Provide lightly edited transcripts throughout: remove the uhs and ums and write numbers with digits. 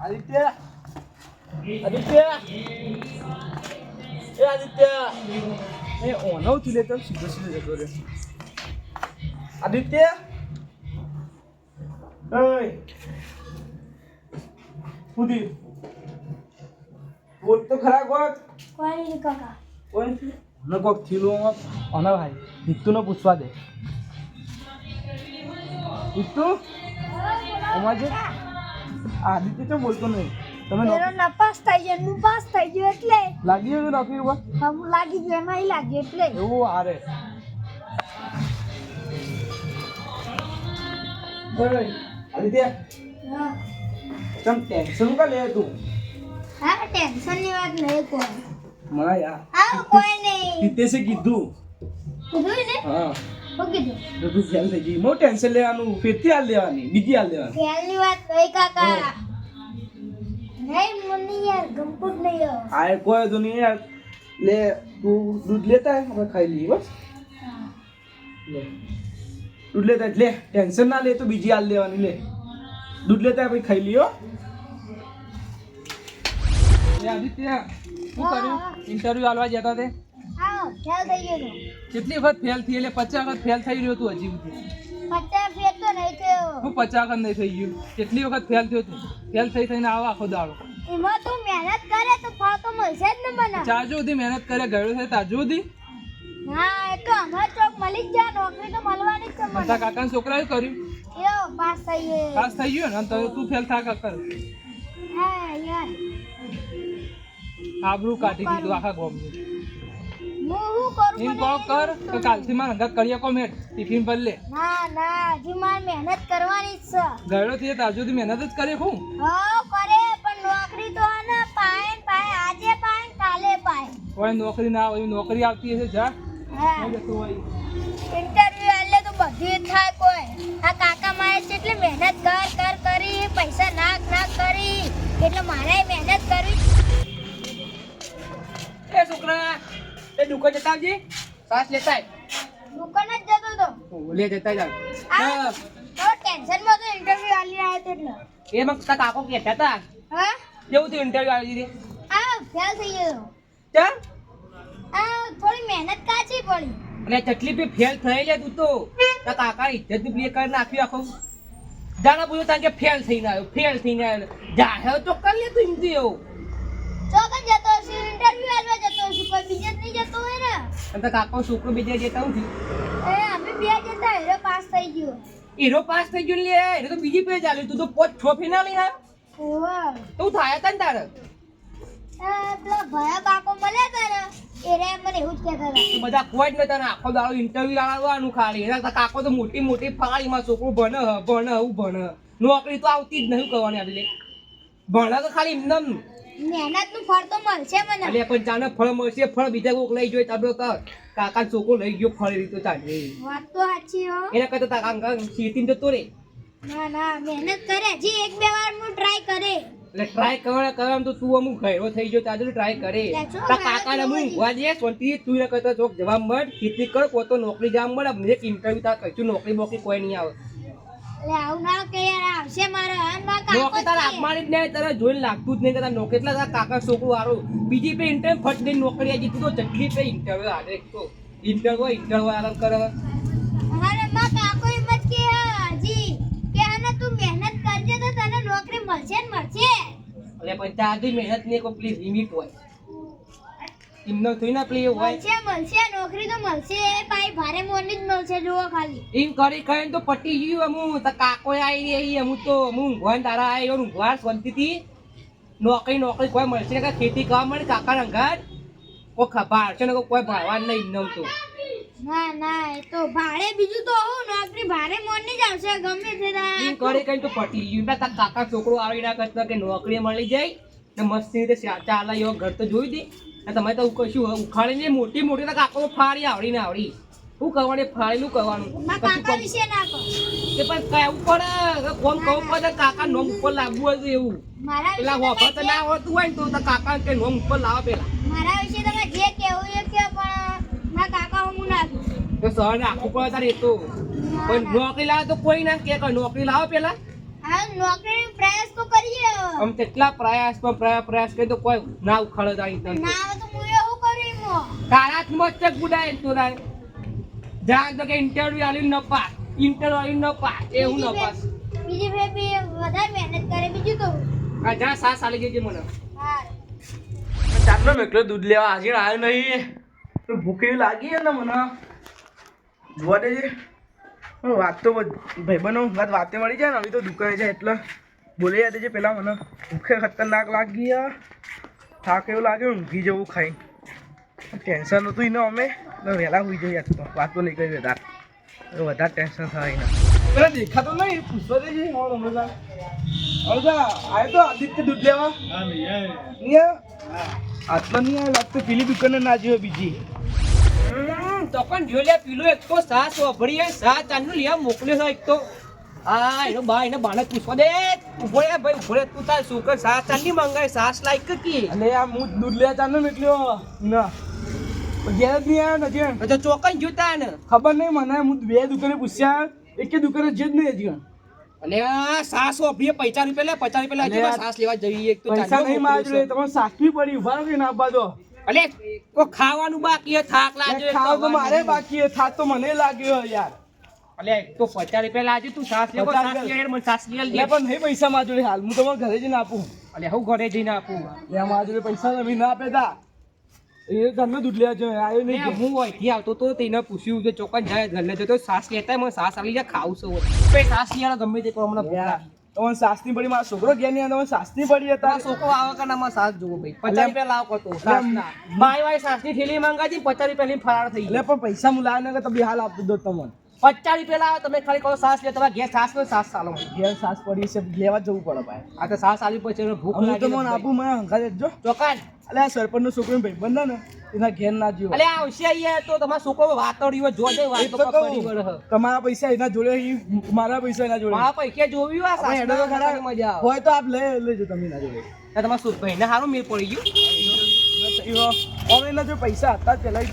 આદિત્ય આદિત્ય એ આદિત્ય એ ઓનો થી લેતો સીધો સીધો જતો રે આદિત્ય ઓય ઉદી બોલ તો ખરા કોક કોઈ નહીં કાકા કોઈ ન કોક થીલો ઓના ભાઈ હિતુ ને પૂછવા દે હિતુ અમાજે આદિત્ય તો બોલતો નહીં તમે મેરો નપાસ થઈ ગયો નું પાસ થઈ ગયો એટલે લાગી ગયું નોકરી ઉપર હમ લાગી ગયો નહીં લાગી એટલે એવું આરે ઓય આદિત્ય હા તમ ટેન્શન કા લે તું હા ટેન્શન ની વાત નહીં કોઈ મને યાર હા કોઈ નહીં હિતેશે કીધું કીધું ને હા હું કીધું તો તું ફેલ થઈ ગઈ મો ટેન્શન લેવાનું ફેરથી હાલ લેવાની બીજી હાલ લેવાની ખેલની વાત નહીં કાકા નહીં મને યાર ગમતું જ નહીં આ કોઈ તો નહીં યાર લે તું દૂધ લેતા હે આપણે ખાઈ લઈએ બસ લે દૂધ લેતા લે ટેન્શન ના લે તો બીજી હાલ લેવાની લે દૂધ લેતા પછી ખાઈ લીયો એ આદિત્ય શું કર્યું ઇન્ટરવ્યુ આલવા જતા તે હા ખેલ થઈ ગયો કેટલી વખત ફેલ થઈ એટલે 50 વખત ફેલ થઈ રહ્યો તું હજી સુધી પચાસ ફેર તો નહીં થયો હું 50 વખત નહીં થઈ ગયું કેટલી વખત ફેલ થયો તું ફેલ થઈ થઈને આવો આખો દાડો એમાં તું મહેનત કરે તો ફળ તો મળશે જ ને મને ચાજુ સુધી મહેનત કરે ગયો છે તાજુ સુધી હા એ તો અમાર ચોક મળી જ જાય નોકરી તો મળવાની જ છે મને તારા કાકાના છોકરાએ કર્યું એવો પાસ થઈ ગયો પાસ થઈ ગયો ને તો તું ફેલ થા કર હા યાર આબરૂ કાઢી દીધું આખા ગામનું હું શું કરું એમ મને કહો કર તો કાલથી મારા ઘર કરીએ કોમેટ ટિફિન પર લે ના ના હજી મારે મહેનત કરવાની જ છે ગયો થી તાજુ સુધી મહેનત જ કરી હું હા કરે પણ નોકરી તો ને પાય ને પાય આજે પાય ને કાલે પાય કોઈ નોકરી ના હોય નોકરી આવતી હશે જા હા નહીં જતું હોય ઇન્ટરવ્યુ આલે તો બધું જ થાય કોઈ આ કાકા મારે કેટલી મહેનત કરી પૈસા નાખ કરી એટલે મારે મહેનત કરવી એ છોકરા એ દુકાન જતા આવજે સાસ લેતા દુકાન જ જતો તો લે જતા જાવ આ તો ટેન્શન માં તો ઇન્ટરવ્યુ આલી આવ્યો એટલે એ મગ તા કાકો કહેતા હતા હા કેવું થયું ઇન્ટરવ્યુ આવી દીધી આ ફેલ થઈ ગયો ચા આ થોડી મહેનત કાચી પડી અને ચટલી પે ફેલ થઈ લે તું તો તા કાકા ઇજ્જત નું પ્લે કરી નાખ્યું આખો જાણા પૂછો તા કે ફેલ થઈને આવ્યો જાહે તો કર લે તું ઇન્ટરવ્યુ એવું ચોકન જતો છે ઇન્ટરવ્યુ આલવા જતો છે કોઈ બીજે જ નહીં જતો હોય ને અને તા કાકો છોકરો બીજે જતા હું એ અમે બે જતા હીરો પાસ થઈ ગયો હીરો પાસ થઈ ગયો લે હીરો તો બીજી પેજ આલ્યું તું તો પોચ ટ્રોફી ના લઈ આવ્યો ઓવા તું થાય તા ને તારે પેલા ભયા બાકો મળ્યા હતા ને એને મને એવું જ કહેતા હતા તો બધા કોઈ જ નતા ને આખો દાડો ઇન્ટરવ્યુ આલવાનું ખાલી એના તા કાકો તો મોટી ફાળીમાં છોકરો ભણે નોકરી તો આવતી જ નહીં કરવાની આપી ભણે તો ખાલી એમને મહેનત નું ફળ તો મળશે મને અલે પણ જાને ફળ મળશે ફળ બીજા કોક લઈ જોઈ તાબડો કર કાકા છોકરો લઈ ગયો ફળ રીતો ચાલે વાત તો સાચી હો એના કરતા તા કાકા સીટીમ જતો રે ના ના મહેનત કરે હજી એક બે વાર હું ટ્રાય કરે એટલે ટ્રાય કરવાનું તો તું અમુક ઘેરો થઈ ગયો તાજુ ટ્રાય કરે તા કાકા ને અમુક વા દે શાંતિ તું ને કરતા ચોક જવાબ મળ ખેતી કર કો તો નોકરી જામ મળે મને ઇન્ટરવ્યુ તા કહીશું નોકરી બોકરી કોઈ નહીં આવે એટલે આવું ના કે યાર આવશે મારે આમાં કાકો નોકરી તારા આપવાની જ નહીં તારા જોઈને લાગતું જ નહીં કે તારા નોકરી એટલા તારા કાકા છોકરું વાળું બીજી પે ઇન્ટરવ્યુ ફટ દઈને નોકરી આવી તું તો ચટલી પે ઇન્ટરવ્યુ આલે તો ઇન્ટરવ્યુ આરામ કરે અરે માં કાકો એમ જ કે હજી કે આને તું મહેનત કરજે તો તને નોકરી મળશે ને મળશે એટલે પણ તારી મહેનત ની કોઈ પેલી લિમિટ હોય એમનો થોડી ના પેલી હોય મળશે નોકરી તો મળશે પાઈ ભારે મોની જ મળશે જુઓ ખાલી એમ કરી કહીને તો પટી ગયું અમુક તો કાકો આવી રહી અમુક તો અમુક ઊંઘવાન તારા આવી ઊંઘવાર શાંતિથી નોકરી કોઈ મળશે ને ખેતી કરવા મળે કાકા અંગાર કોઈ ખબર છે ને કોઈ ભાડવા નહીં નમતું ના ના એ તો ભાડે બીજું તો હું નોકરી ભારે મોની જ આવશે ગમે તે એમ કરી કહીને તો પટી ગયું તારા કાકા છોકરો આવી ના કરતા કે નોકરી મળી જાય ને મસ્તી રીતે ચાલે એવો ઘર તો જોઈ દે તમે તો કશું ઉખાડીને મોટી તો કાકો ફાડી આવડી શું કરવાનું ફાડીનું કરવાનું કાકા વિશે ના કહો તે પણ કહેવું પડે કોમ કહું પડે કાકા નોમ ઉપર લાવવું હતું એવું મારા પેલા વફા તો ના હોતું હોય ને તો કાકા કે નોમ ઉપર લાવો પેલા મારા વિશે તમે જે કહેવું એ કે પણ મારા કાકા હું ના તો સહન રાખવું પડે તારે એ તો પણ નોકરી લાવે તો કોઈ ના કે નોકરી લાવો પેલા હા નોકરીનો પ્રયાસ તો કરીએ આમ કેટલા પ્રયાસ કરી તો કોઈ ના ઉખાડે તારી તને ના આવે તો હું એવું કરી મો તારા જ મસ્ત ગુડાય તો તારે જાણ તો કે ઇન્ટરવ્યુ આલી ન પાસ એવું ન પાસ બીજી ફેર વધારે મહેનત કરે બીજું તો આ જા સાસ આલી ગઈ મને હા ચાટલો મેકલો દૂધ લેવા હાજર આવ્યો નહીં તો ભૂખ એવી લાગી છે ને મને જોવા દેજે વાત તો ભાઈબંધો વાતે મળી જાય ને હવે તો દુકાને જાય એટલે બોલી જાય દેજે પેલા મને ભૂખે ખતરનાક લાગી થાક એવું લાગે ઊંઘી જવું ખાઈ ટેન્શન હતું એને અમે વહેલા હોઈ જઈએ તો વાતો નહીં કરી વધારે ટેન્શન થાય ને પેલા દેખાતો નહીં પૂછવા દેજે હમણાં આવ્યો તો આદિત્ય દૂધ લેવા આટલો નહીં આવે લાગતો પેલી દુકાને ના જોયો બીજી તો પણ જો લે પીલો એક તો સાસ વાપરી સા ચાંદનું લેવા મોકલ્યો છે એક તો આ એનો બા એને બાને પૂછવા દે ઉભો રે ભાઈ ઉભો રે તું તાર છોકર સાસ ચાંદની મંગાય સાસ લાઈક કી અને આ હું દૂધ લેવા ચાલો ને એટલે ના ઘેર જ નહીં આવ્યો ને તો ચોકન જોતા ને ખબર નહીં મને હું 2 દુકાને પૂછ્યા એકે દુકાને જ નહીં હજી અલે આ સાસ વાપરીએ 50 રૂપિયા લે 50 રૂપિયા હજી સાસ લેવા જઈએ એક તો પૈસા નહીં મારે તમારે સાચવી પડી ઉભા રહો કે ના આપવા દો અલે કો ખાવાનું બાકી હે થાક લાગ્યો એક ખાવ તો મારે બાકી છે થાક તો મને લાગ્યો યાર અલે તો 50 રૂપિયા લાજે તું સાસ લેવો સાસ લે મને સાસ લે લે પણ નહીં પૈસા મારા જોડે હાલ હું તમારા ઘરે જઈને આપું અલે હું ઘરે જઈને આપું લે મારા જોડે પૈસા તમે ના આપેતા એ ઘરનું દૂધ લેવા જોઈએ આવ્યો લે નહીં હું અહીંથી આવતો તો તેને પૂછ્યું કે ચોકન જાય ઘર લેજો તો સાસ લેતા મને સાસ આલી જા ખાવું છે પછી સાસ લેવાનો ગમે તે પણ મને ભૂખ લાગી તમારે સાસની પડી મારા છોકરો ઘેર નહીં આવે સાસની પડી હતા તારા છોકરો આવે કે ના માં સાસ જોવો ભાઈ 50 રૂપિયા લાવ કરતો સાસ ના બાય સાસની થેલી મંગાજી 50 રૂપિયા ની ફરાર થઈ એટલે પણ પૈસા હું લાવે ને તો બી હાલ આપી દો તમને 50 રૂપિયા લાવો તમે ખાલી કહો સાસ લે તમારા ઘેર સાસ નો સાસ ચાલો ઘેર સાસ પડી છે લેવા જવું પડે ભાઈ આ તો સાસ આલી પછી ભૂખ હું લાગી તો મને આપું મને હંકારે જો ચોકન અલે આ સરપંચનો છોકરો ભાઈ બંધા ને એના ઘેર ના જીવો અલે આવશે અહીંયા તો તમારા છોકરો વાતોડીઓ જોજે વાત તો પડી વળહ તમારા પૈસા એના જોડે મારા પૈસા એના જોડે મારા પૈકે જોવ્યું આ સાસ આપણે હેડો તો ખરા. મજા આવે હોય તો આપ લેજો તમે એના જોડે તમારા શું ભાઈને હારું મેળ પડી ગયું હવે એના જો પૈસા હતા પેલા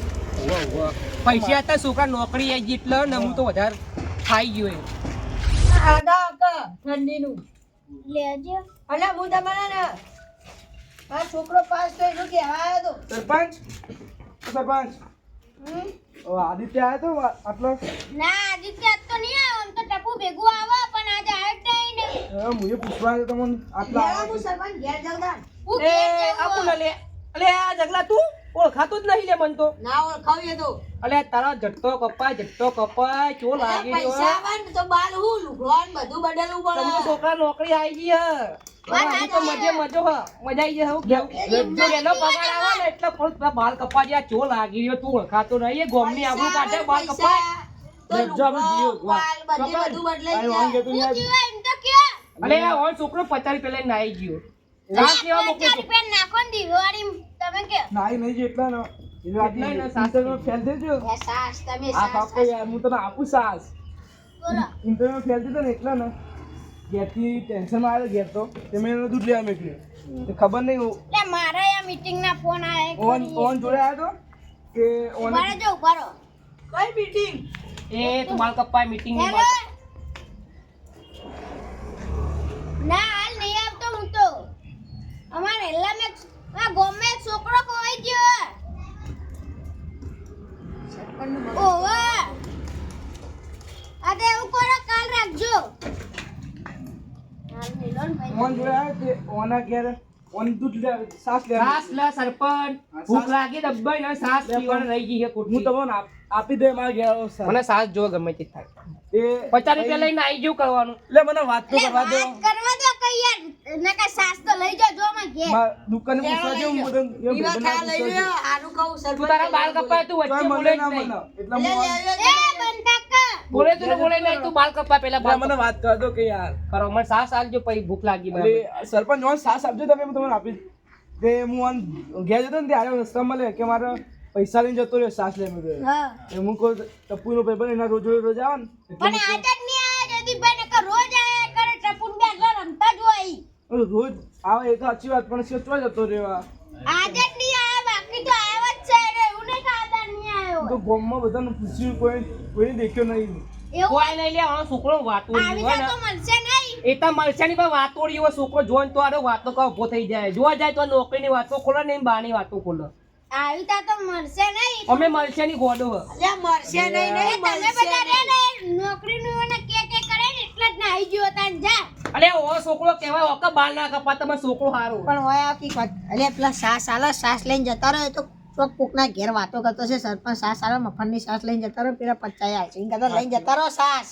પૈસા હતા છોકરા નોકરી આવી ગઈ એટલે ને હું તો વધારે ખાઈ ગયો એમ ઠંડીનું લેજો અને હું તમારા ને આ છોકરો પાસ થયો એનું કહેવા આવ્યો હતો સરપંચ ઓ આદિત્ય આવ્યો તો આટલો ના આદિત્ય આજ તો નહીં આવે આમ તો ટપુ ભેગું આવે પણ આજે આવ્યો જ નહીં ને હું એ પૂછવા આવ્યો તમને આટલા લેવા હું સરપંચ ઘેર જાઉં તાન. હું એ ઘેર જવું આપું હોય. ને લે અલે આ જગલા તું ઓળખાતું જ નહીં લે મન તો ના ઓળખાવીએ તો અલે તારા જટ્ટો કપાય ચો લાગી રહ્યો પૈસા આવે ને તો બાલ હું લુગડો ને બધું બદલવું તમને પડે છોકરા નોકરી આવી ગઈ હે તો મજે મજો હ મજા આવી જાય હું કેવું જો એનો પગાર આવે ને એટલે પણ તારા બાલ કપા જ્યાં ચો લાગી રહ્યો તું ઓળખાતો નહીં એ ગોમની આબરૂ કાઢે બાલ કપાય તો લેજો આપણે જીઓ. વાહ. બાલ બધું બદલાઈ આ વાંગે તો હું યાર જીવે એમ તો કયો અલે આ ઓન છોકરો 50 રૂપિયા લઈને આવી ગયો સાસ લેવા મોકલ્યો 50 રૂપિયા નાખો ને દિવાળી તમે કે નાઈ નહીં જે એટલા ને એટલા ને સાસ ઇન્ટરવ્યુ ફેલ દેજો એ સાસ તમે આ સાસ પાપો યાર હું તને આપું સાસ બોલો ઇન્ટરવ્યુ ફેલ દીધો ને એટલા ને ઘેરથી ટેન્શનમાં આવ્યો ઘેર તો તે મેં એનું દૂધ લેવા મોકલ્યું તે ખબર નહીં લે મારા આ મીટિંગ ના ફોન આયા ઓન જોડે આવ્યો તો કે ઓન મારે જો ઉભારો કઈ મીટિંગ એ તો બાલ કપાય મીટિંગ ની હેલો ના હાલ નહીં આવતો હું તો અમારે હેલા મે આ ગોમે એક છોકરો ખોવાઈ ગયો ઓવા આ તે એવું કરો કાલ રાખજો હાલ નહીં લોન ભાઈ ઓન જોડે આવ્યો તે ઓના ઘેર ઓન દૂધ લે સાસ લે સાસ લે સરપંચ ભૂખ લાગી દબાઈ ને સાસ પીવાનું રહી ગઈ છે હું કુટની તમને આપી દે મારા ઘેર આવો સાસ. મને સાસ જો ગમે તે થાય એ 50 રૂપિયા લઈને આવી જો કરવાનું લે મને વાત તો લે કરવા દો વાત કરવા દો કઈ યાર નકા સાસ તો લઈ જાજો માં ઘેર માર દુકાને પૂછવા દે હું બધું એમ પીવા બધું થા લઈ લ્યો આનું કહું તું સરપંચ તારા બાલ કપાય તું વચ્ચે બોલે જ નહીં એટલે લે હું લે એ બંધા બોલે તું ને બોલે નહીં તું બાલ કપાય પેલા બાલ મને વાત કર દો કે યાર કરો મને સાસ આલજો પછી ભૂખ લાગી બરાબર એટલે સરપંચ ઓન સાસ આપજો તમે હું તમને આપી તે હું ઓન ઘેર જતો ને ત્યારે રસ્તા મળે કે મારે પૈસા લઈને જતો રહ્યો સાસ લઈને ગયો હા એ હું કોઈ ટપ્પુનો પેપર એના રોજ રોજ આવે ને પણ આજ જ નહીં આયા જદીભાઈ નકા રોજ આયા કરે ટપુન બે રમતા જ હોય એટલે રોજ આવે એ તો સાચી વાત પણ છે ચોય જતો રહ્યો આ. આજ જ નહીં આયા બાકી તો આવ્યા જ છે રે એવું નહીં કે આદા નહીં આવ્યો તો ગામમાં બધાને પૂછ્યું કોઈ દેખ્યો નહીં એવું કોઈ નહીં લે આ છોકરો વાતોડી આવી હોય જાય તો ને મળશે નહીં. એ તો મળશે નહીં પણ વાતોડી હોય છોકરો જોઈને તો આરો વાતો કા ઉભો થઈ જાય જોવા જાય તો નોકરીની વાતો ખોલે ને બાની વાતો ખોલે આવી તા તો મળશે નહીં. અમે મળશે નહીં ગોડો અલ્યા મળશે નહીં એ નહીં તમે મળશે બધા રે નહીં. ને નોકરીનું એને કે કરે ને એટલે જ નાહી ગયો તાન જા. અલે ઓ છોકરો કહેવાય ઓકા બાલ ના કપા તમે છોકરો હારો પણ હોય આ કી વાત અલ્યા પેલા સાસ આલે સાસ લઈને જતા રહે તો ચોક કોકના ઘેર વાતો કરતો છે સરપંચ સાસ આલે મફનની સાસ લઈને જતા રહો પેલા પચાઈ આવે છે ઇન કરતા લઈને જતા રહો સાસ.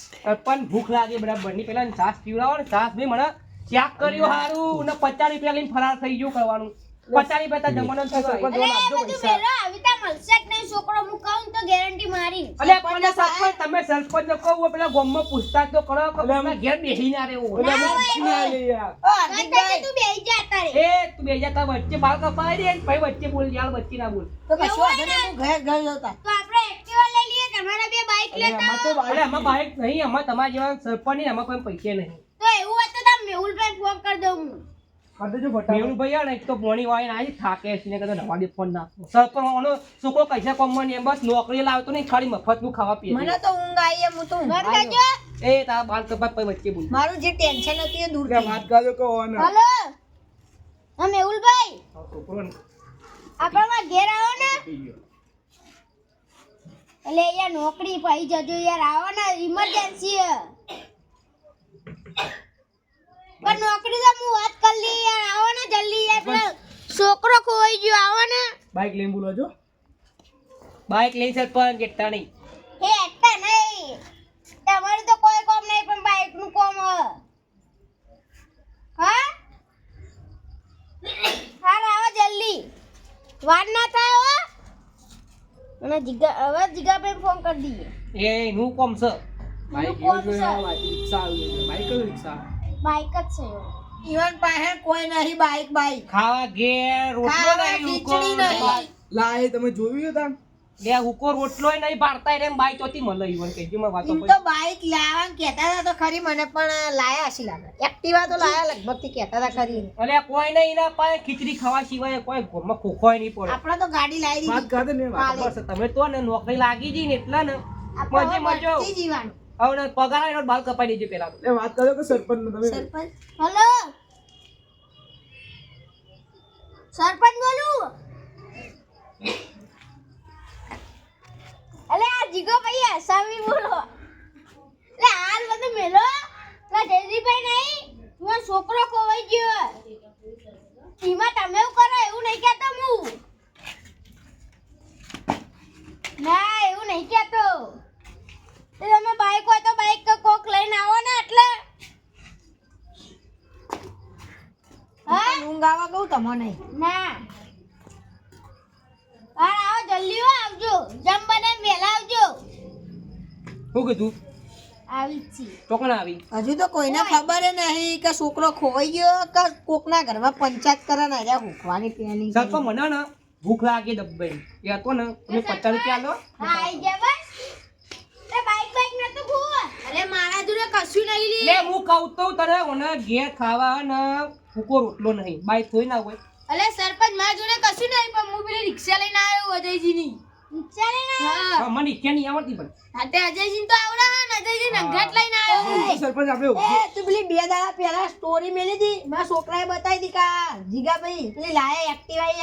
પણ ભૂખ લાગે બરાબર ની પેલા છાસ પીવડાવો ને છાસ બી મને ચાક કર્યો હારું ને 50 રૂપિયા લઈને ફરાર થઈ ગયો કરવાનું 50 રૂપિયા જમવાનો છોકરો જોન અરે એ આપજો બધું પૈસા મેલો આવી તા મળશે જ નહીં. છોકરો હું કહું ને તો ગેરંટી મારી. અલે પણ સરપંચ તમે સરપંચ ને કહો પેલા ગામમાં પૂછતા તો કરો કે પેલા ઘેર બેહી ના રહેવું ઓ નહીં તો હાર્દિકભાઈ તું બેહી જા તારે. એ તું બેજા તા વચ્ચે બાલ કપાઈ દે ને પછી વચ્ચે બોલ યાર વચ્ચે ના બોલ તો કશું વાંધો નહીં, હું ઘેર ઘર જતા તો આપણે એક્ટિવા લઈ લઈએ. તમારા બે બાઈક લેતા આવો. અરે આમાં બાઈક નહીં આમાં તમારા જેવા સરપંચ નહીં આમાં કોઈ પૈસે નહીં તો એવું હોય તો તમે મેહુલભાઈ ફોન કરી દઉં હું. મેહુલભાઈ આ ને એક તો પોણી વાળીને આવી થાકે છે ને કદાચ નવા દે ફોન નાખો સરપંચ ઓનો છોકરો કૈસા કોમમાં ને બસ નોકરી લાવતો નહીં ખાલી મફતનું ખાવા પીએ મને તો ઊંઘ આવી એમ હું તો ઊંઘ બંધ આવ્યો. કરજો. એ તારા બાલ કપાત પછી વચ્ચે બોલ મારું જે ટેન્શન હતું એ દૂર થઈ ગયું. કાજો કહો ને હલો હા મેહુલભાઈ છોકરો ને આપણા ઘેર આવો ને. એટલે યાર નોકરી પાઈ જજો યાર. આવો ને ઇમરજન્સી પણ નોકરી તો હું વાત કરી લી યાર. આવો ને જલ્દી યાર. પેલો છોકરો ખોવાઈ ગયો. આવો ને. બાઈક લઈને બોલો છો બાઈક લઈ સરપંચ કેટલા નહીં હે એકતા નહીં. તમારું તો કોઈ કામ નહીં પણ બાઈક નું કામ હ. હા હાર આવો જલ્દી. વાર ના થાય હો. અને જીગાભાઈ ફોન કરી દઈએ. એ નું કોમ છે બાઈક કોણ એવું છે? જોઈએ રિક્ષા આવી ગઈ બાઈક કયું રિક્ષા બાઈક જ છે એવો. ઈવન પાસે કોઈ નહીં બાઈક બાઈક ખાવા ઘેર રોટલો ખાવા નહીં ખીચડી નહીં. લાય તમે જોયું તા લે હુકો રોટલો નહીં પાડતા રે બાઈક ચોથી મળે ઈવન કે જો વાતો એમ તો બાઈક લાવવાનું કહેતા હતા તો ખરી મને પણ લાયા હશે લાગે એક્ટિવા તો લાયા લગભગ થી કહેતા હતા ખરી અલે કોઈ નહીં ના પાય ખીચડી ખાવા સિવાય કોઈ ઘરમાં ખોખોય નહીં પડે આપણે તો ગાડી લાવી વાત દીધી કાઢે ને વાત કાલે. બસ તમે તો ને નોકરી લાગી જઈ ને એટલા ને આપણે મજે મજો બચી જીવાનું. હવે ને પગાર આવીને બાલ કપાઈ દેજો પેલા તો. એ વાત કરો કે સરપંચ ને તમે સરપંચ હલો સરપંચ બોલું. અલે આ જીગો ભાઈ આસામી બોલો. લે હાલ બધું મેલો. લા જયદીપભાઈ નહીં તમારો છોકરો ખોવાઈ ગયો. એમાં તમે એવું કરો એવું નહીં કહેતો હું. ના એવું નહીં કહેતો. તો તમે બાઈક હોય તો બાઈક કોક લઈને આવો ને એટલે. હા ઊંઘ આવા કહું તમને ના હા આવો જલ્દી હો આવજો. જમ બને વહેલા આવજો. શું કીધું આવી જ છીએ. ચોકણ આવી હજુ તો કોઈને ખબર ય નહીં કે છોકરો ખોવાઈ ગયો કે કોકના ઘરમાં પંચાયત કરે ને હજાર હુકવાની પ્લાનિંગ સરપંચ મને ને ભૂખ લાગે દબ્બાઈ એ હતો ને તમે 50 રૂપિયા લો હા આઈ જા બસ. એ બાઈક નતું ખોવા. અરે મારા જોડે કશું નહીં લે હું કહું તો તને ઓને ઘેર ખાવા ને ભૂકો રોટલો નહીં બાઈક થોઈ ના હોય અલે સરપંચ મારા જોડે કશું નહીં પણ હું પેલી રિક્ષા લઈને આવ્યો અજયજીની. રિક્ષા લઈને આવ્યો? હા, મને ઈચ્છા નહીં આવડતી પણ હા તે અજયજી તો આવડે હા ને અજયજી નંગાટ લઈને આવ્યો. સરપંચ આપણે એ તું પેલી 2 દાડા પહેલા સ્ટોરી મેલી હતી મારા છોકરાએ બતાવી હતી કા જીગાભાઈ પેલી લાયા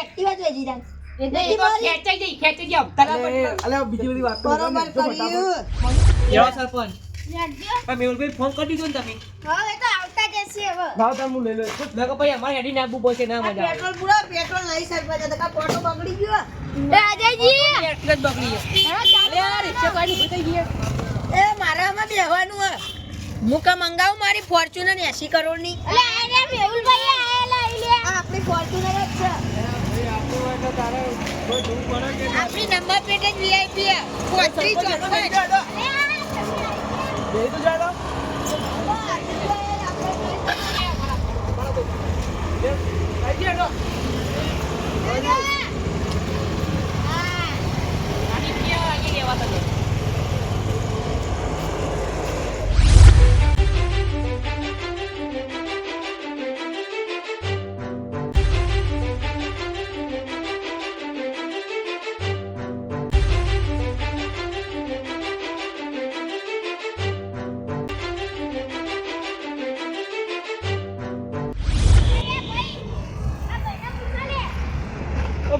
એક્ટિવા જોઈ જીગા એ તો ખેંચાઈ જાય અબતલા પણ અલે બીજી બધી વાત બરોબર કર્યું એવો સરપંચ રાખજો. પણ મેહુલભાઈ ફોન કરી દીધો ને તમે હવે તો આવતા જશે હવે. ભાવ તાર હું લઈ લે લગો ભાઈ અમારે હેડી નાખવું પડશે ના મજા આવે પેટ્રોલ પૂરા પેટ્રોલ નહીં સરપંચ તો કા પોટો બગડી ગયો એ અજયજી એટલે જ બગડી ગયો અરે આ રિક્ષા કાઢી ઉભી થઈ ગઈ એ મારામાં બેહવાનું હે હું કા મંગાવું મારી ફોર્ચ્યુનર 80 કરોડની અલે આ રે મેહુલભાઈ આયેલા ઈ લે. આ આપણી ફોર્ચ્યુનર જ છે આપણી નંબર પ્લેટ જ વીઆઈપી હે 34 અરે આ બે તો જાડો હા.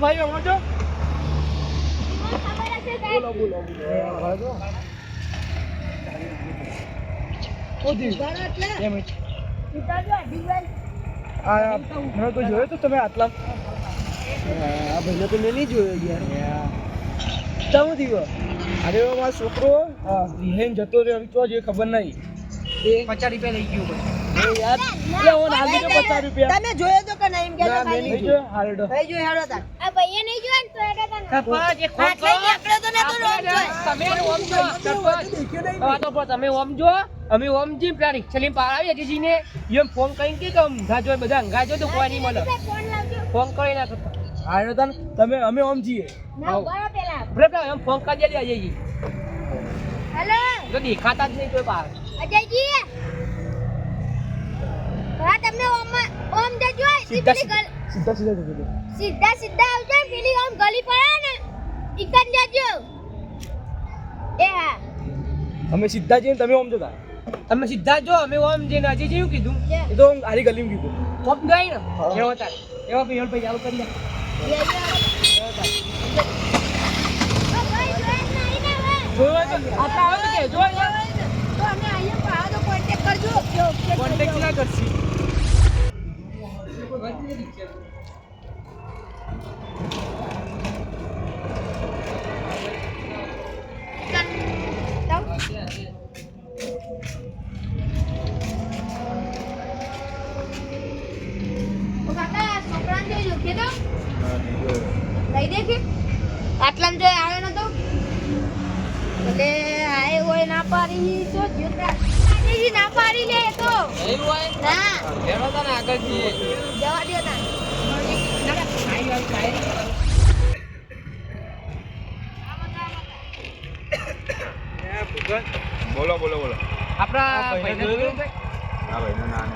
ભાઈ આવો છો ખબર હશે સાહેબ બોલો બોલો બોલો સીધા જો અઢીભાઈ આ મને કોઈ જોયો તો તમે આટલા આ ભાઈને તો મેં નહીં જોયો યાર શું થયું અરે મારો છોકરો વિહેન જતો રહ્યો તો જે ખબર નહીં 50 રૂપિયા લઈ ગયું પછી એ યાર એટલે હું હાલ દીધો 50 રૂપિયા તમે જોયો તો કે નહીં એમ કહેજો ના મેં ખાલી. નહીં જોયો હાલ દો ભાઈ જોઈ હેડો તાર આ ભાઈએ નહીં જોયા ને તો એના તને સરપંચ એક ફોન આટલે કરો. નીકળ્યો તો ને તો રોમ જોઈ. તમે ઓમ જો સરપંચ હવે તો પણ તમે ઓમ જો અમે ઓમ જી પેલા રિક્ષા લઈને પાર આવી અજીજીને એમ ફોન કરીને કે ઊંઘા જો બધા ઊંઘા જો તો કોઈ નહીં મળે ફોન લાવજો ફોન કરી નાખો હાલ તને તમે અમે ઓમ છીએ ના ઉભા પેલા બરાબર એમ ફોન કરી દે અજયજી હેલો તો દેખાતા જ નહીં કોઈ પાર અજયજી હા તમે ઓમ જજો સીધા પેલી ગલ- સીધા સીધા જજો સીધા આવજો પેલી ઓમ ગલી પડે ને ઈકન જજો એ હા અમે સીધા જઈને તમે ઓમ જતા તમે સીધા જો અમે ઓમ જઈને અજયજી શું કીધું એ તો હું આરી ગલીમાં કીધું ઓમ ગઈ ને હા. એવો તાર એવો પૈસા પૈસા ચાલુ કરી દે ઓ ભાઈ જોઈ નહીં ને હવે જોયો તો આટલા આવે કે જો તો અમે અહીંયા પર આવો તો કોન્ટેક્ટ કરજો કોન્ટેક્ટ ના કરશી આટલામાં જોઈ આવ્યો નતો એટલે આય હોય ના પાડી તો જ્યોતા ના પાડી લે તો એવું હોય ના એનો તને આગળ જઈએ જવા દો ના બોલો બોલો બોલો આપણા ભાઈને જોયું છે? આ ભાઈનું નામ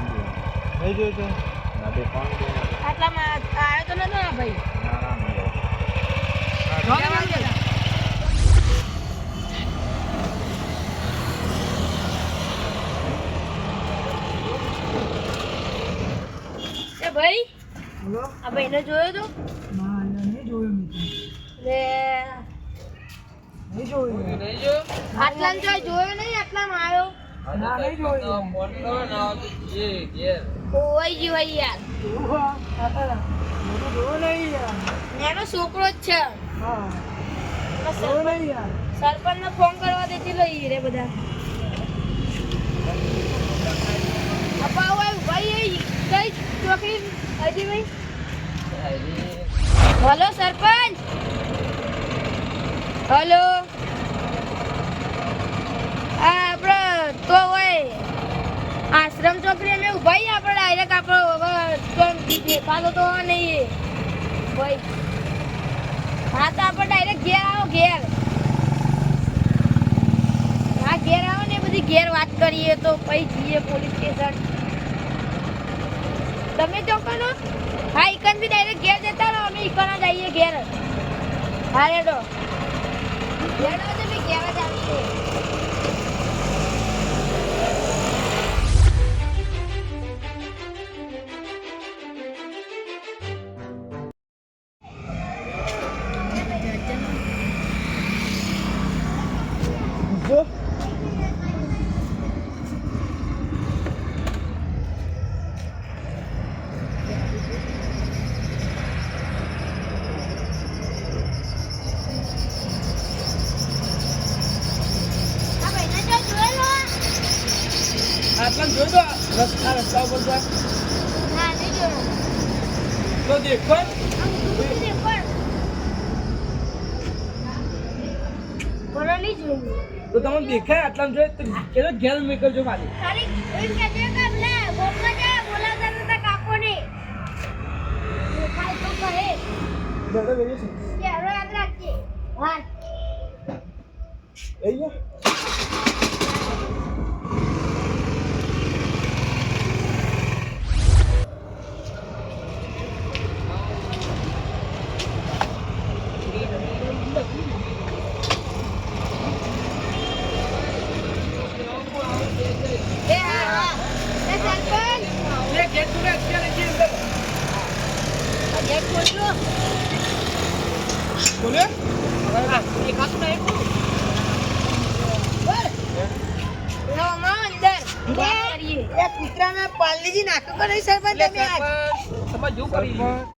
નહીં જોયું તો ના બે કોણ છે? આટલામાં આવ્યો તો નતો ના ભાઈ ના ના નહીં જોવા દે મને. એ ભાઈ બોલો આ ભાઈને જોયો તો ના નહીં જોયું લે નહીં જોયું નહીં જો આટલામાં જોયો નહીં આટલામાં આવ્યો ના નહીં જોયું ફોન કરો ના આવે તો જઈએ ઘેર ઓય જી ભાઈ યાર જોયું નહીં યાર એનો છોકરો જ છે હા જોયું નહીં યાર સરપંચને ફોન કરવા દેતી લઈ રે બધા અપા ઓય ભાઈ કઈ ચોકડી હજી ભાઈ હલો સરપંચ હલો આપણે તો હોય આશ્રમ ચોકડી અમે ઉભા છીએ આપણે ડાયરેક્ટ આપણો હવે તો દેખાતો તો નહીં ભાઈ હા તો આપણે ડાયરેક્ટ ઘેર આવો ઘેર હા ઘેર આવો ને બધી ઘેર વાત કરીએ તો પછી જઈએ પોલીસ સ્ટેશન તમે ચોકનો હા ઈકન બી ડાયરેક્ટ ઘેર જતા રહો અમે ઈકન જ આવીએ ઘેર હા રેડો રેડો તો બી ઘેર જ આવશે જો આ ભાઈને જો જોઈ લો આટલા જોયું તો રસ્તા ઉપર તો ના નહીં જોયો તો દેખો આમ દૂરથી દેખો બોલો નહીં જોયું તો તમને દેખાય આટલા જોઈએ તો કેલો ઘેર મેકલજો ખાલી તારી એમ કે છે કે લે બોલવા જાય બોલાવતા નતા કાકોને દેખાય તો કહે દાદા બેજો છે કે હવે યાદ રાખજે હા અહીંયા એ હા એ સરપંચ લે ઘેર તું રે, અત્યારે જઈએ અંદર. આ ગેટ ખોલજો બોલ્યો દેખાતું નહીં કોણ? એ કૂતરાને પાલનીજી નાખ્યો કે નહીં સરપંચ એટલે તમે આજ? સરપંચ, તમે જો કરી